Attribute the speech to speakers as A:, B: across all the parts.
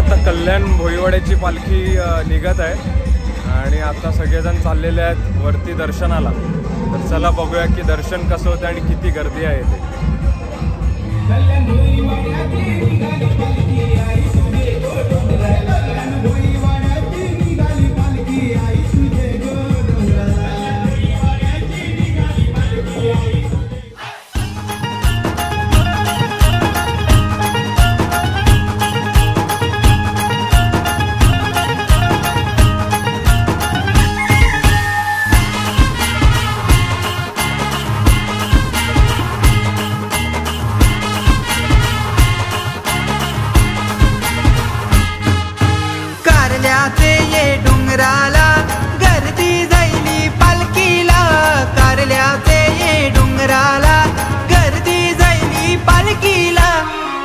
A: आता कल्याण भोईवाड्याची पालखी निघत आहे आणि आता सगळेजण चाललेले आहेत वरती दर्शनाला। तर चला बघूया की दर्शन कसं होतं आणि किती गर्दी आहे ते।
B: डोंगराला गर्दी जाईली पालखीला, कारल्याचे ये डोंगराला गर्दी जाईली पालखीला।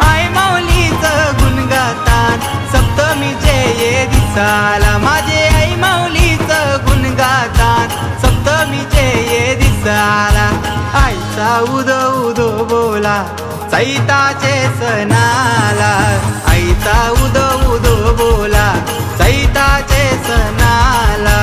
B: आई माऊलीचं गुण गातात सप्तमीचे ये दिसाला, माझे आई माऊलीचं गुण गातात सप्तमीचे ये दिसाला। आईचा उदो उदो बोला चैताचे सणाला, आईचा उदो उदो बोला चैताचे सणाला।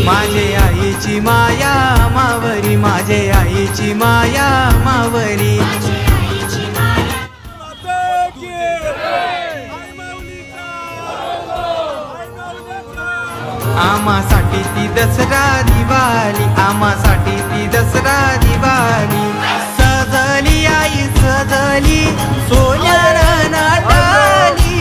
B: माझे आईची माया मावरी, माझे आईची माया मावरी। आमासाठी ती दसरा दिवाळी, आमासाठी ती दसरा दिवाळी। सजली आई सजली सोन्यानं नाटाली,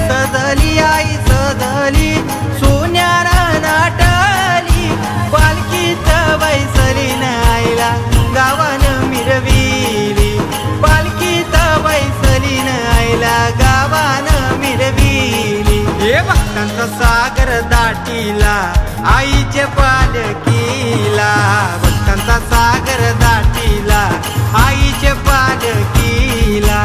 B: सजली आई सजली सोन्यानं नाटाली। पालखीत बैसलीन आईला गावानं मिरविली, पालखीत बैसलीन आईला गावानं मिरविली। हे भक्तांचा सागर दाटीला आईच्या पालखीला, भक्तांचा सागर दाटीला आईच्या पालखीला।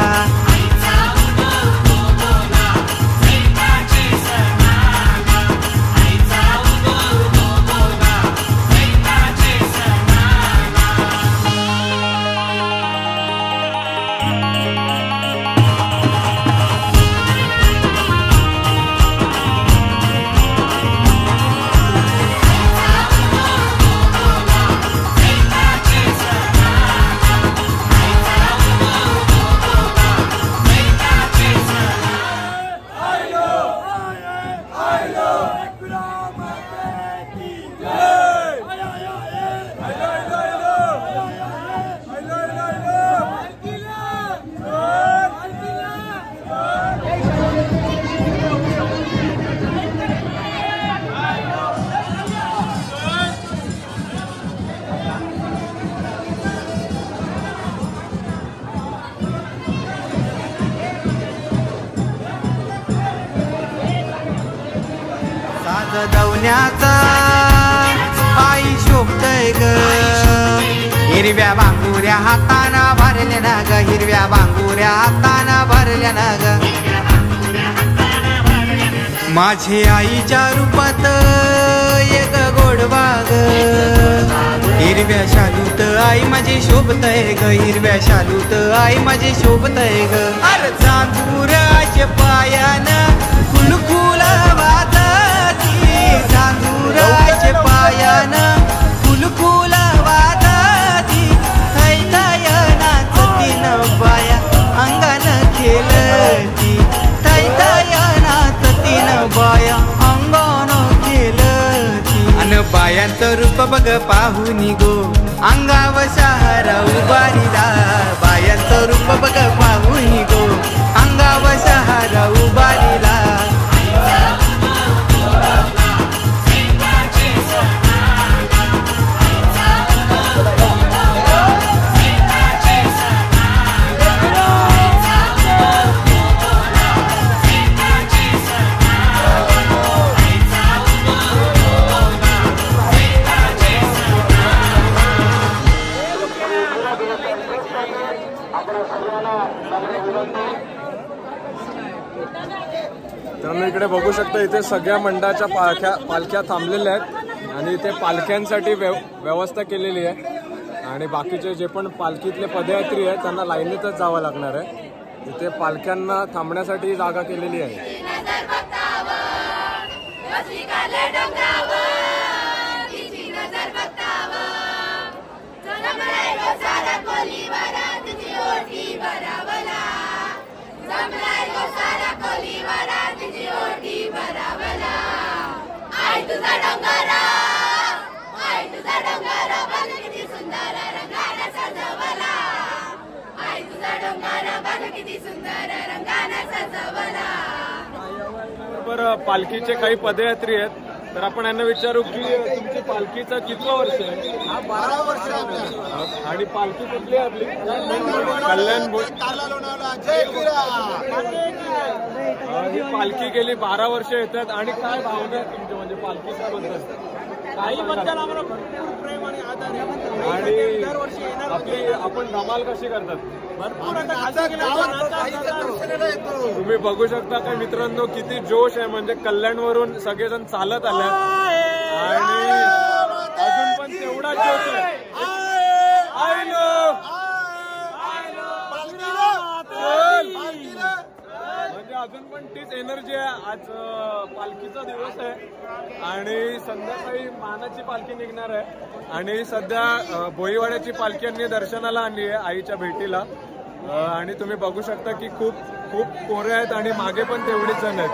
B: दवण्याचा आई शोभतय ग, हिरव्या बांगुऱ्या हाताना भरल्या ना ग, हिरव्या बांगुऱ्या हाताना भरल्या ना ग। माझे आईच्या रूपात एक गोडवा ग, हिरव्या शालूत आई माझी शोभतय ग, हिरव्या शालूत आई माझी शोभतय ग। अरे चांदुराच्या पायानं फुलफुल वाजती, चांदुराच्या पायानं फुलफुल वाजती। थैथय नाचती न बाया अंगानं खेळती, थैथय नाचती न बाया अंगानं खेळती। अन बायांचं रूप बघ पाहुनी गो अंगाव शहरा उभारीला, बायांचं रूप बघ पाहुनी गो अंगाव शहरा उभारीला।
A: तर इकडे बघू शकता इथे सगळ्या मंडळाच्या पालख्या थांबलेल्या आहेत आणि इथे पालख्यांसाठी व्यवस्था केलेली आहे आणि बाकीचे जे पण पालखीतले पदयात्री आहेत त्यांना लाईनीतच जावं लागणार आहे। इथे पालख्यांना थांबण्यासाठी जागा केलेली आहे। बरं, पालखीचे काही पदयात्री आहेत तर आपण यांना विचारू की तुमची पालखीचं कितवं वर्ष आहे?
C: 12 वर्ष
A: आणि पालखी कुठली आहे आपली? कल्याण ही पालखी गेली 12 वर्ष येतात आणि काय भावना आहे तुमच्या म्हणजे पालखीच्या बद्दल? काही बद्दल आम्हाला भरपूर प्रेम आणि आदर आहे आणि दरवर्षी आपली आपण धमाल कशी करतात? तुम्ही बघू शकता काय मित्रांनो किती जोश आहे, म्हणजे कल्याणवरून सगळेजण चालत आले आणि अजून पण तेवढा जोश आहे। म्हणजे अजून पण तीच एनर्जी आहे। आज पालखीचा दिवस आहे आणि संध्याकाळी मानाची पालखी निघणार आहे आणि सध्या भोईवाड्याची पालखी यांनी दर्शनाला आणली आहे आईच्या भेटीला आणि तुम्ही बघू शकता की खूप खूप पोरं आहेत आणि मागे पण तेवढीच जण आहेत।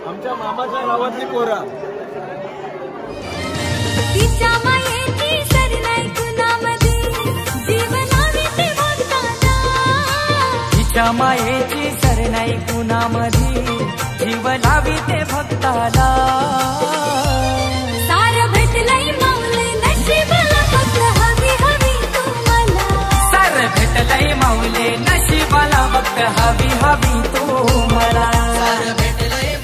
A: आमच्या मामाच्या गावातली पोरं।
D: मायेची सरनाई कुणामध्ये जीव लावी ते भक्ताला सार भेटलंय माऊली नशिबाला फक्त हवी हवी तुम्हाला सार भेटलंय माऊली नशिबाला फक्त हवी हवी तुम्हाला सार भेटलंय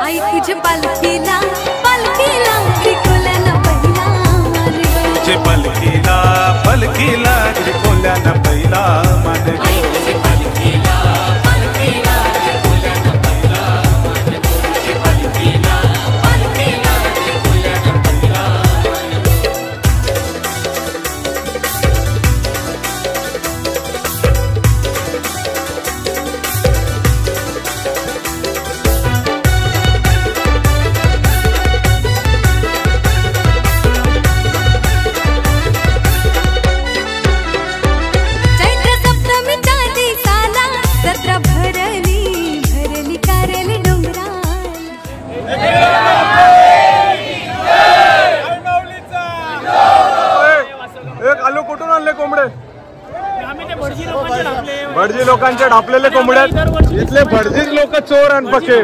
D: आई तुझे पालखीला पालखीला त्रिकोल्यानं पहिला मान तुझे
E: पालखीला पालखीला त्रिकोल्यानं पहिला मान
A: भटजी लोकांचे ढापलेले कोंबड्या। इथले भटजीच लोक चोर आणि पक्के,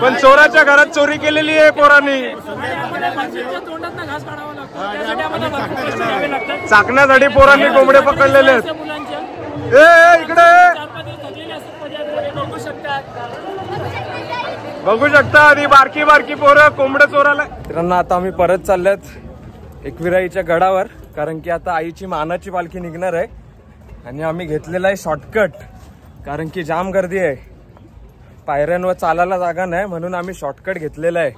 A: पण चोराच्या घरात चोरी केलेली आहे पोरांनी। चाकण्यासाठी पोरांनी कोंबडे पकडलेले आहेत। इकडे बघू शकता आधी बारकी बारकी पोरं कोंबडे चोराला। मित्रांनो आता आम्ही परत चाललेत एकविराईच्या गडावर, कारण की आता आईची मानाची पालखी निघणार आहे आणि आम्ही घेतलेला आहे शॉर्टकट, कारण की जाम गर्दी आहे, पायऱ्यांवर चालायला जागा नाही, म्हणून आम्ही शॉर्टकट घेतलेला आहे।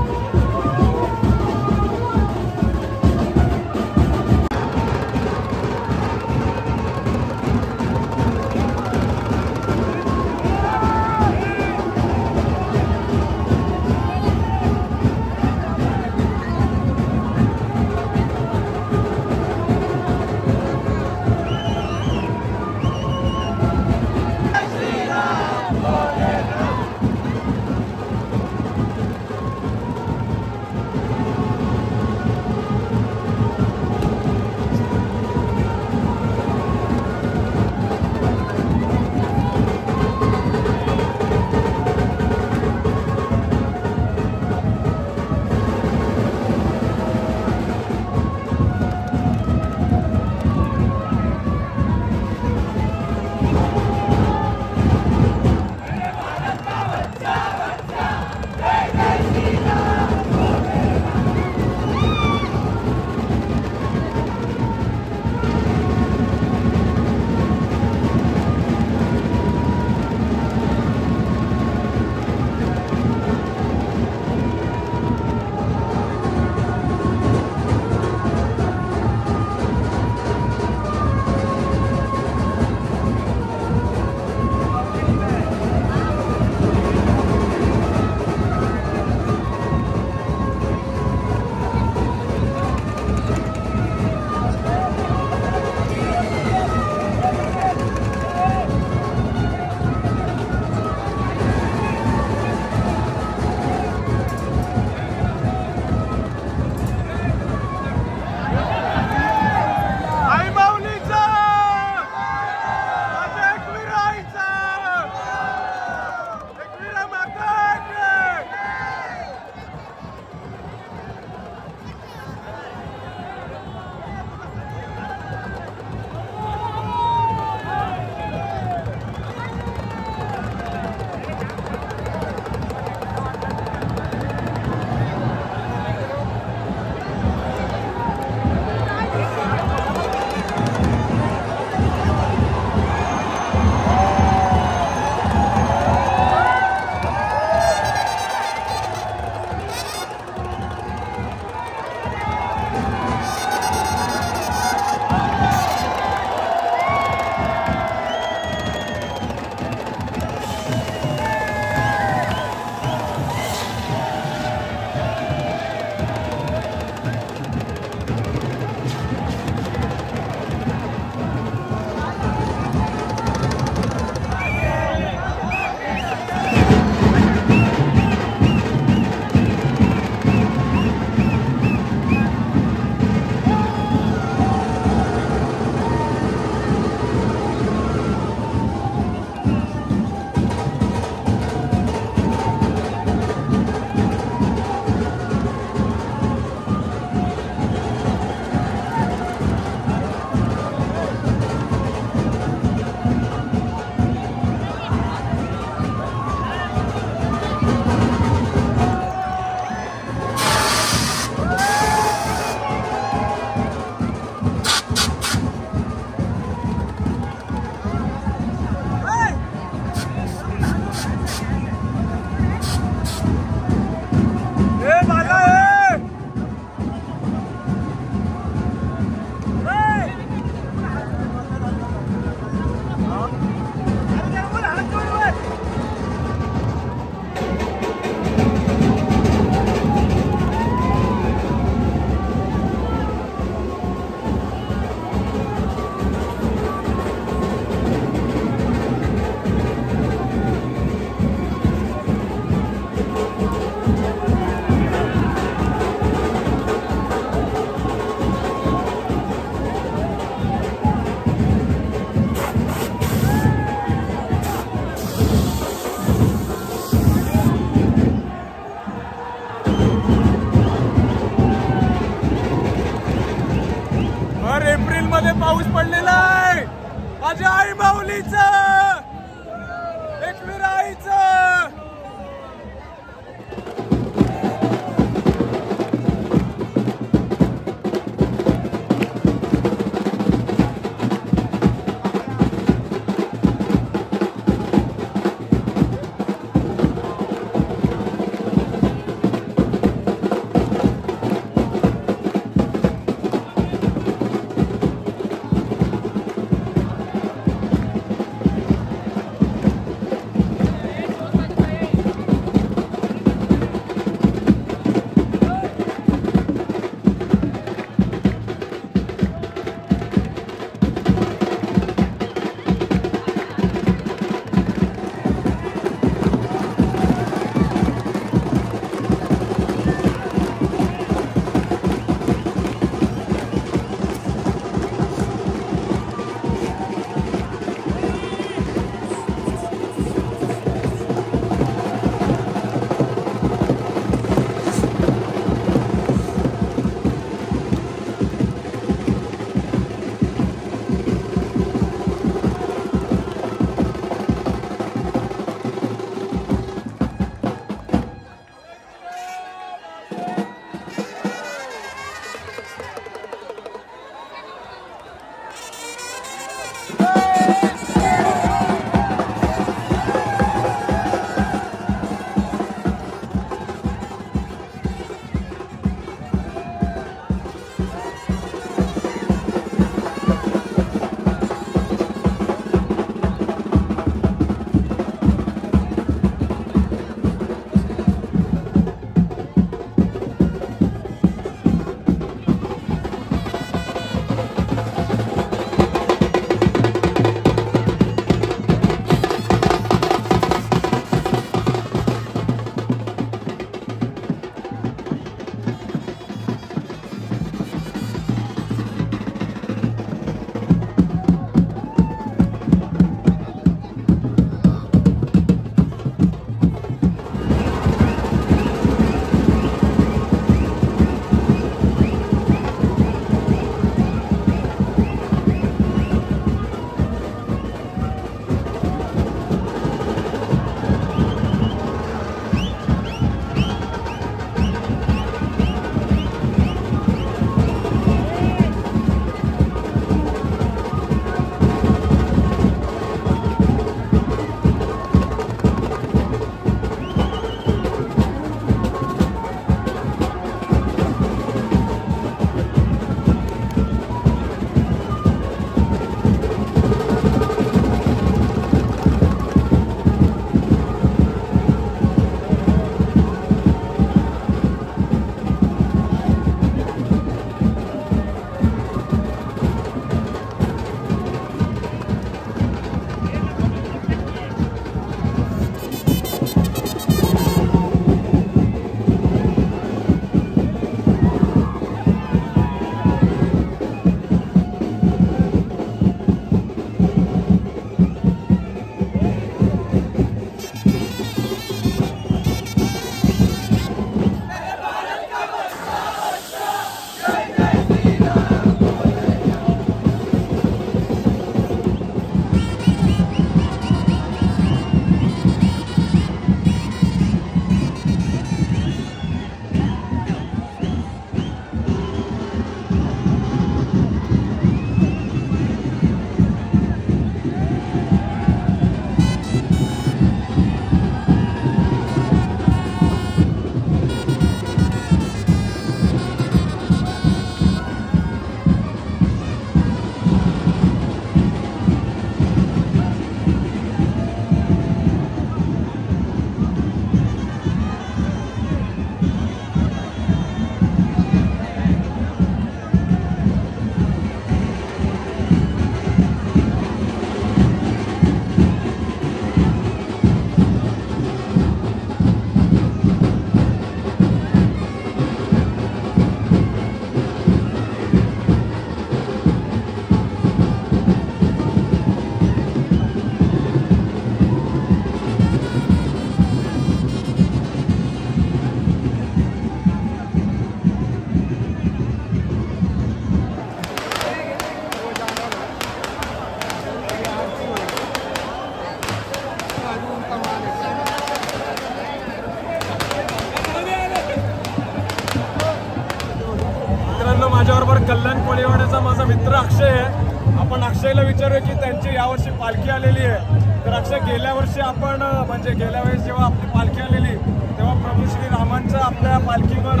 A: कल्याण कोळीवाड्याचा माझा मित्र अक्षय आहे. आपण अक्षयला विचारूया की त्यांची यावर्षी पालखी आलेली आहे. तर अक्षय, गेल्या वर्षी आपण म्हणजे गेल्या वेळेस जेव्हा आपली पालखी आलेली तेव्हा प्रभू श्री रामांचं आपल्या पालखीवर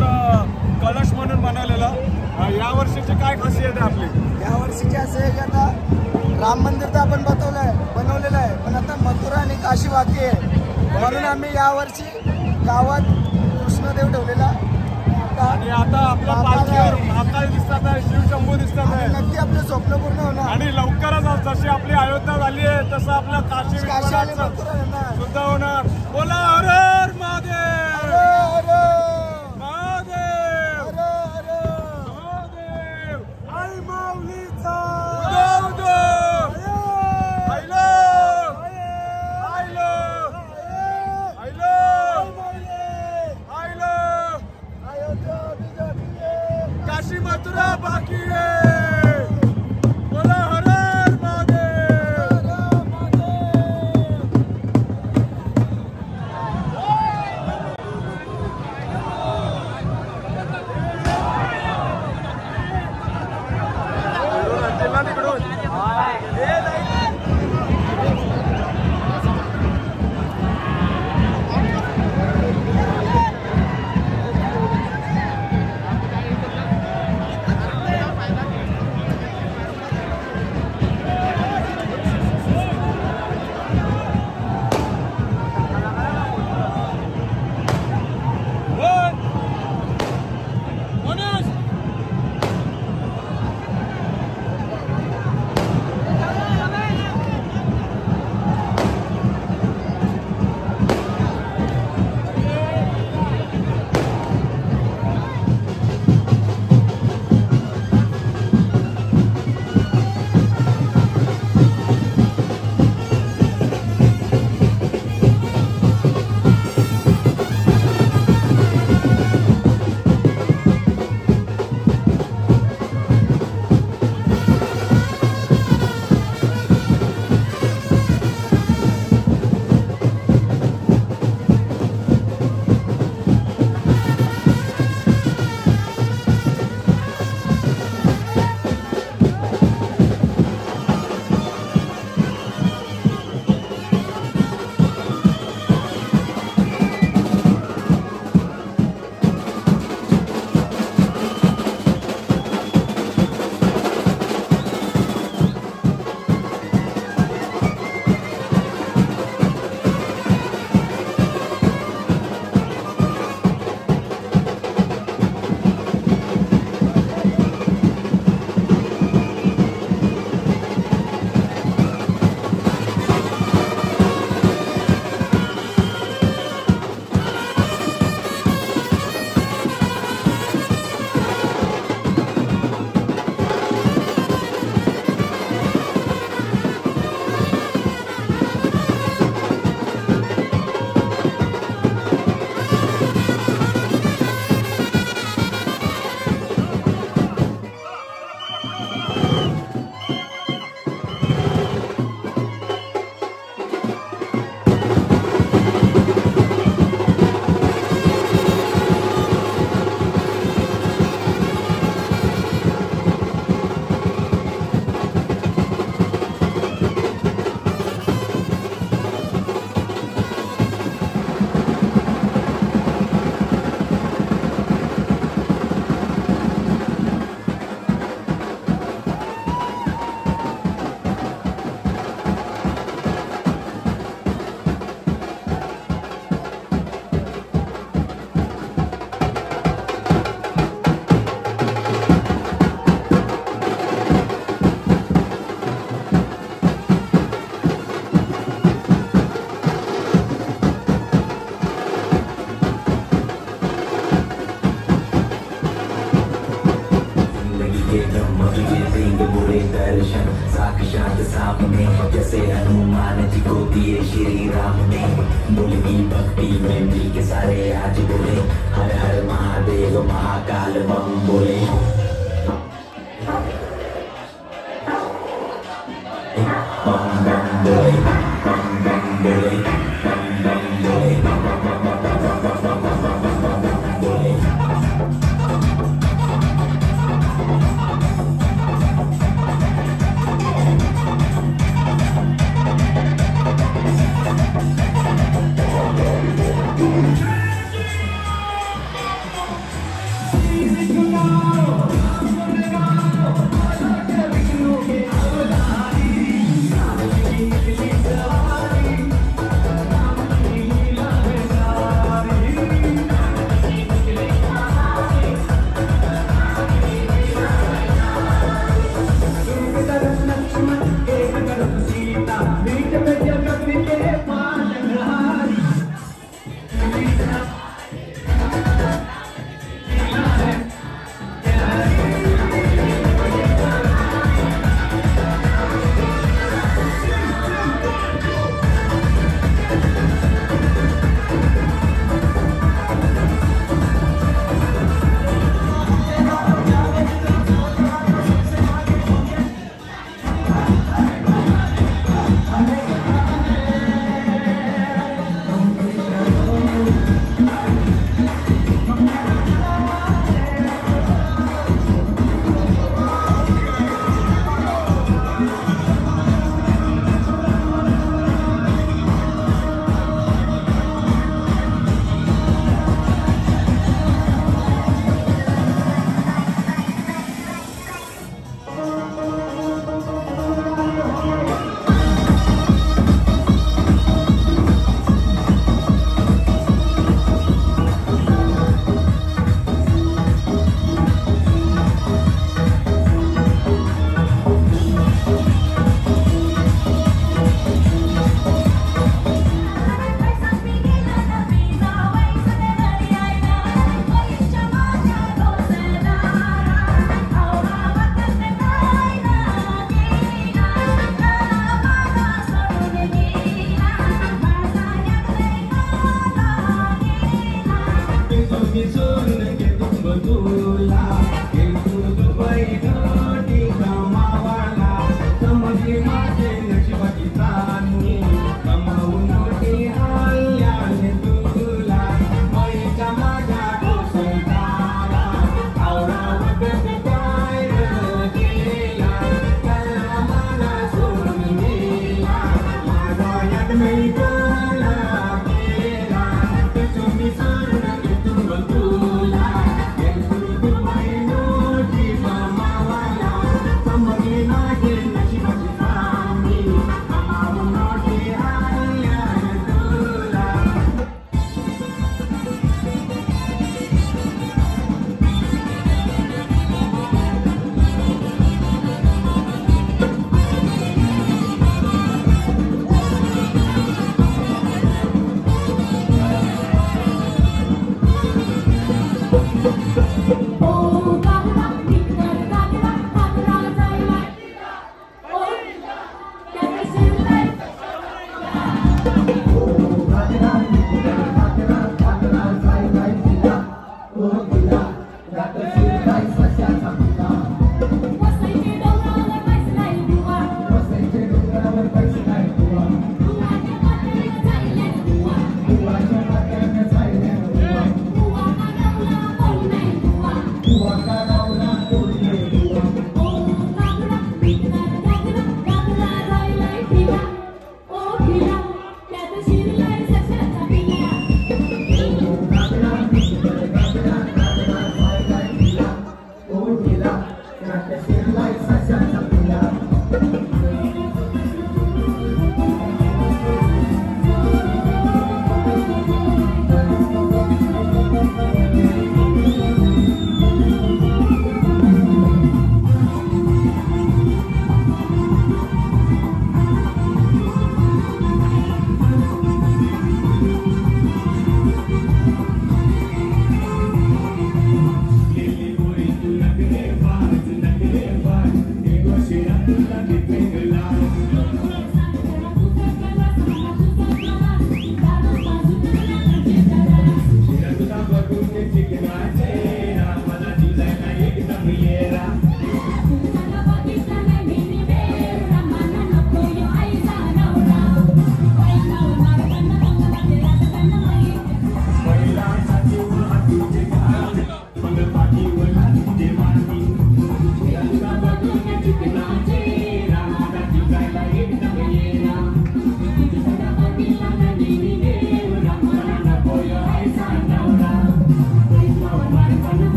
A: कलश म्हणून बनवलेलं. यावर्षीची काय खासियत आहे आपली?
C: यावर्षीचे असे आहे की आता राम मंदिर तर आपण बनवलेलं आहे, पण आता मथुरा आणि काशी बाकी आहे. म्हणून आम्ही यावर्षी गावात कृष्णदेव ठेवलेला.
A: आणि आता आपल्या पालखीवर महाकाल दिसतात आहे, शिवशंभू दिसतात आहे.
C: नक्की आपलं स्वप्न पूर्ण होणार.
A: आणि लवकरच जशी आपली अयोध्या झाली आहे तसं आपलं काशी विश्वनाथ सुद्धा होणार. बोला हर हर महादेव, महादेव, महादेव. आई माऊलीचा काशी मथुरा बाकी है. बोला हर हर महादेव. तिकडून
F: साक्षात सामने जैसे हनुमान जी को दिए श्री राम ने। बोली भक्ति में मिल के सारे आज बोले हर हर महादेव महाकाल बम बोले। बम बम बोले।